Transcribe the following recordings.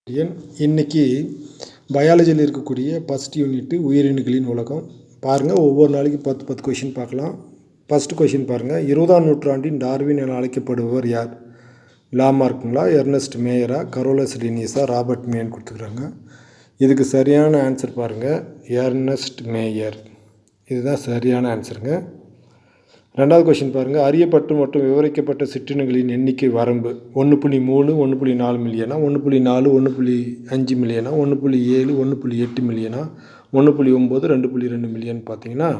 இன்னைக்கு பயாலஜியில் இருக்கக்கூடிய first unit உயிரணுக்களின் உலகம் பாருங்கள். ஒவ்வொரு நாளைக்கு 10 கொஷின் பார்க்கலாம். ஃபஸ்ட்டு கொஷின் பாருங்கள். 20ஆம் நூற்றாண்டின் டார்வின் என அழைக்கப்படுபவர் யார்? லாமார்க்குங்களா, எர்னஸ்ட் மேயரா, கரோலஸ் லினியஸா, ராபர்ட் மேன் கொடுத்துக்கிறாங்க. இதுக்கு சரியான ஆன்சர் பாருங்கள், எர்னஸ்ட் மேயர். இதுதான் சரியான ஆன்சருங்க. ரெண்டாவது கொஷின் பாருங்கள். அறியப்பட்டு மற்றும் விவரிக்கப்பட்ட சிற்றினங்களின் எண்ணிக்கை வரம்பு 1.3, 1.4 மில்லியனா, 1.4, 1.5 மில்லியனா, 1.7, 1.8 மில்லியனா, 1.9, 2.2 மில்லியன் பார்த்தீங்கன்னா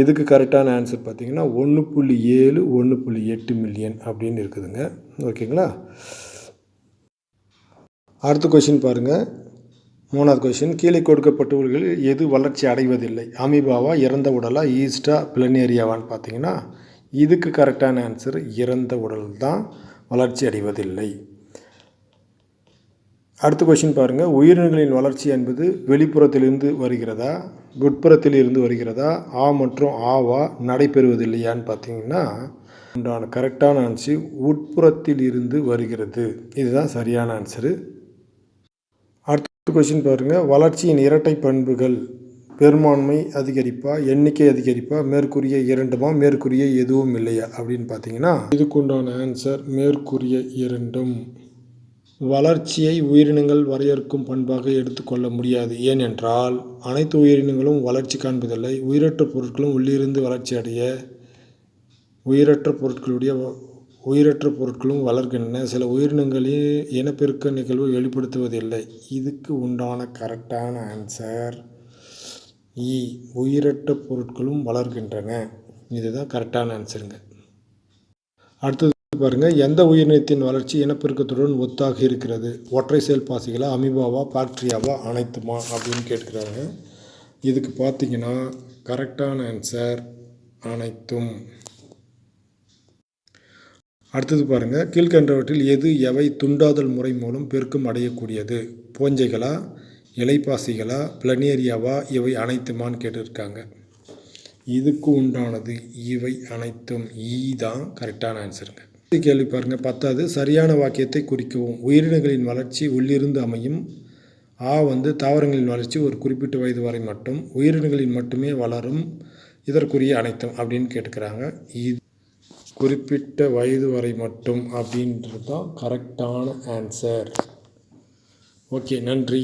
இதுக்கு கரெக்டான ஆன்சர் பார்த்தீங்கன்னா 1.7, 1.8 மில்லியன் அப்படின்னு இருக்குதுங்க. ஓகேங்களா. அடுத்த கொஷின் பாருங்கள். மூணாவது கொஷின். கீழே கொடுக்கப்பட்டவர்களில் எது வளர்ச்சி அடைவதில்லை? அமீபாவா, இறந்த உடலா, ஈஸ்டா, பிளனேரியாவான்னு பார்த்தீங்கன்னா இதுக்கு கரெக்டான ஆன்சர் இறந்த உடல் தான் வளர்ச்சி அடைவதில்லை. அடுத்த கொஷின் பாருங்கள். உயிரினங்களின் வளர்ச்சி என்பது வெளிப்புறத்திலிருந்து வருகிறதா, உட்புறத்தில் இருந்து வருகிறதா, ஆ மற்றும் ஆவா நடைபெறுவதில்லையான்னு பார்த்தீங்கன்னா உண்டான கரெக்டான ஆன்சர் உட்புறத்தில் இருந்து வருகிறது. இதுதான் சரியான ஆன்சரு. அடுத்த கொஷின் பாருங்கள். வளர்ச்சியின் இரட்டை பண்புகள் பெரும்பான்மை அதிகரிப்பா, எண்ணிக்கை அதிகரிப்பா, மேற்கூறிய இரண்டுமா, மேற்கூறிய எதுவும் இல்லையா அப்படின்னு பார்த்தீங்கன்னா இதுக்குண்டான ஆன்சர் மேற்கூறிய இரண்டும். வளர்ச்சியை உயிரினங்கள் வரையறுக்கும் பண்பாக எடுத்துக்கொள்ள முடியாது. ஏனென்றால் அனைத்து உயிரினங்களும் வளர்ச்சி காண்பதில்லை. உயிரற்ற பொருட்களும் உள்ளிருந்து வளர்ச்சி அடைய உயிரற்ற பொருட்களும் வளர்கின்றன. சில உயிரினங்களில் இனப்பெருக்க நிகழ்வு வெளிப்படுத்துவதில்லை. இதுக்கு உண்டான கரெக்டான ஆன்சர் இ, உயிரற்ற பொருட்களும் வளர்கின்றன. இதுதான் கரெக்டான ஆன்சருங்க. அடுத்தது பாருங்கள். எந்த உயிரினத்தின் வளர்ச்சி இனப்பெருக்கத்துடன் ஒத்தாக இருக்கிறது? ஒற்றை செல் பாசிகளா, அமீபாவா, பாக்டீரியாவா, அனைத்துமா அப்படின்னு கேட்குறாங்க. இதுக்கு பார்த்தீங்கன்னா கரெக்டான ஆன்சர் அனைத்தும். அடுத்தது பாருங்கள். கீழ்கண்டவற்றில் எவை துண்டாதல் முறை மூலம் பெருக்கம் அடையக்கூடியது? பூஞ்சைகளா, இலைப்பாசிகளா, பிளனேரியாவா, இவை அனைத்துமான்னு கேட்டிருக்காங்க. இதுக்கு உண்டானது இவை அனைத்தும். தான் கரெக்டான ஆன்சருங்க. கேள்வி பாருங்கள். 10வது சரியான வாக்கியத்தை குறிக்கவும். உயிரினங்களின் வளர்ச்சி உள்ளிருந்து அமையும். தாவரங்களின் வளர்ச்சி ஒரு குறிப்பிட்ட வயது வரை மட்டும். உயிரினங்களின் மட்டுமே வளரும். இதற்குரிய அனைத்தும் அப்படின்னு கேட்டுக்கிறாங்க. இது குறிப்பிட்ட வயது வரை மட்டும் அப்படின்றது தான் கரெக்டான ஆன்சர். ஓகே, நன்றி.